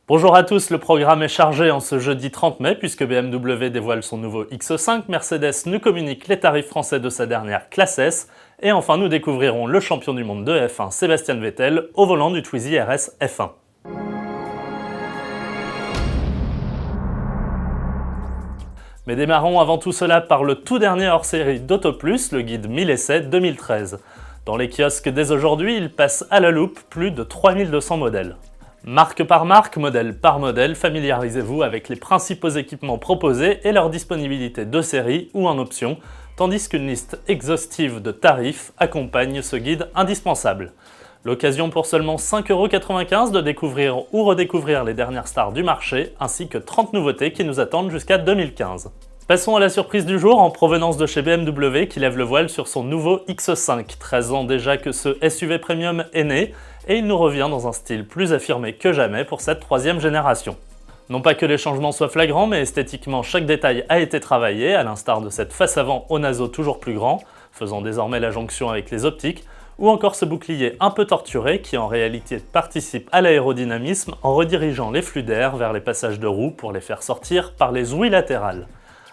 Bonjour à tous, le programme est chargé en ce jeudi 30 mai puisque BMW dévoile son nouveau X5, Mercedes nous communique les tarifs français de sa dernière classe S, et enfin nous découvrirons le champion du monde de F1 Sébastien Vettel au volant du Twizy RS F1. Mais démarrons avant tout cela par le tout dernier hors-série d'AutoPlus, le guide 1000 essais 2013. Dans les kiosques dès aujourd'hui, il passe à la loupe plus de 3200 modèles. Marque par marque, modèle par modèle, familiarisez-vous avec les principaux équipements proposés et leur disponibilité de série ou en option, tandis qu'une liste exhaustive de tarifs accompagne ce guide indispensable. L'occasion pour seulement 5,95 € de découvrir ou redécouvrir les dernières stars du marché, ainsi que 30 nouveautés qui nous attendent jusqu'à 2015. Passons à la surprise du jour en provenance de chez BMW qui lève le voile sur son nouveau X5. 13 ans déjà que ce SUV premium est né, et il nous revient dans un style plus affirmé que jamais pour cette troisième génération. Non pas que les changements soient flagrants, mais esthétiquement chaque détail a été travaillé, à l'instar de cette face avant au naseau toujours plus grand, faisant désormais la jonction avec les optiques, ou encore ce bouclier un peu torturé qui en réalité participe à l'aérodynamisme en redirigeant les flux d'air vers les passages de roues pour les faire sortir par les ouïes latérales.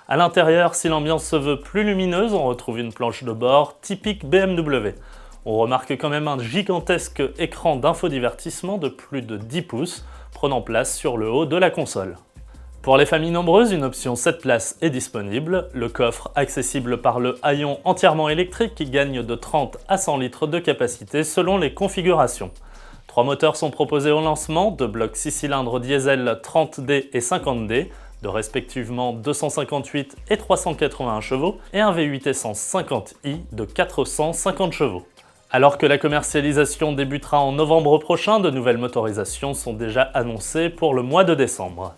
À l'intérieur, si l'ambiance se veut plus lumineuse, on retrouve une planche de bord typique BMW. On remarque quand même un gigantesque écran d'infodivertissement de plus de 10 pouces, prenant place sur le haut de la console. Pour les familles nombreuses, une option 7 places est disponible, le coffre accessible par le haillon entièrement électrique qui gagne de 30 à 100 litres de capacité selon les configurations. 3 moteurs sont proposés au lancement, 2 blocs 6 cylindres diesel 30D et 50D, de respectivement 258 et 381 chevaux, et un V8 essence 50i de 450 chevaux. Alors que la commercialisation débutera en novembre prochain, de nouvelles motorisations sont déjà annoncées pour le mois de décembre.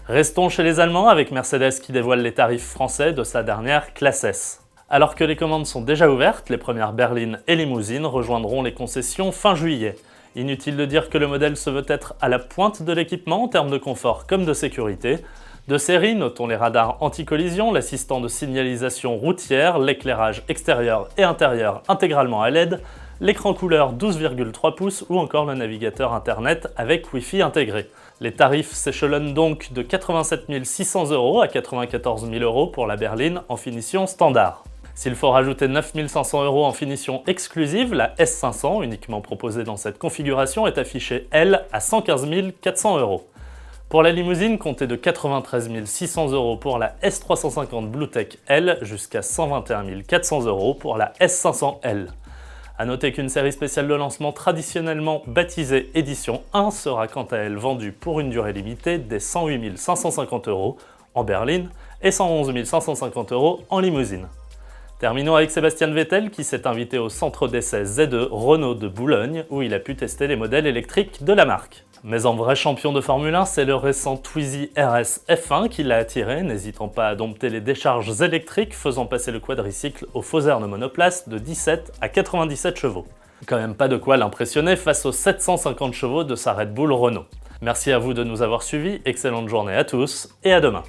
Restons chez les Allemands avec Mercedes qui dévoile les tarifs français de sa dernière classe S. Alors que les commandes sont déjà ouvertes, les premières berlines et limousines rejoindront les concessions fin juillet. Inutile de dire que le modèle se veut être à la pointe de l'équipement en termes de confort comme de sécurité. De série, notons les radars anti-collision, l'assistant de signalisation routière, l'éclairage extérieur et intérieur intégralement à LED, l'écran couleur 12,3 pouces ou encore le navigateur internet avec Wi-Fi intégré. Les tarifs s'échelonnent donc de 87 600 € à 94 000 € pour la berline en finition standard. S'il faut rajouter 9 500 € en finition exclusive, la S500, uniquement proposée dans cette configuration, est affichée, elle, à 115 400 €. Pour la limousine, comptez de 93 600 € pour la S350 Bluetech L jusqu'à 121 400 € pour la S500L. A noter qu'une série spéciale de lancement traditionnellement baptisée Édition 1 sera quant à elle vendue pour une durée limitée des 108 550 € en berline et 111 550 € en limousine. Terminons avec Sébastien Vettel qui s'est invité au centre d'essai Z2 Renault de Boulogne où il a pu tester les modèles électriques de la marque. Mais en vrai champion de Formule 1, c'est le récent Twizy RS F1 qui l'a attiré, n'hésitant pas à dompter les décharges électriques, faisant passer le quadricycle au Fauserne monoplace de 17 à 97 chevaux. Quand même pas de quoi l'impressionner face aux 750 chevaux de sa Red Bull Renault. Merci à vous de nous avoir suivis, excellente journée à tous et à demain.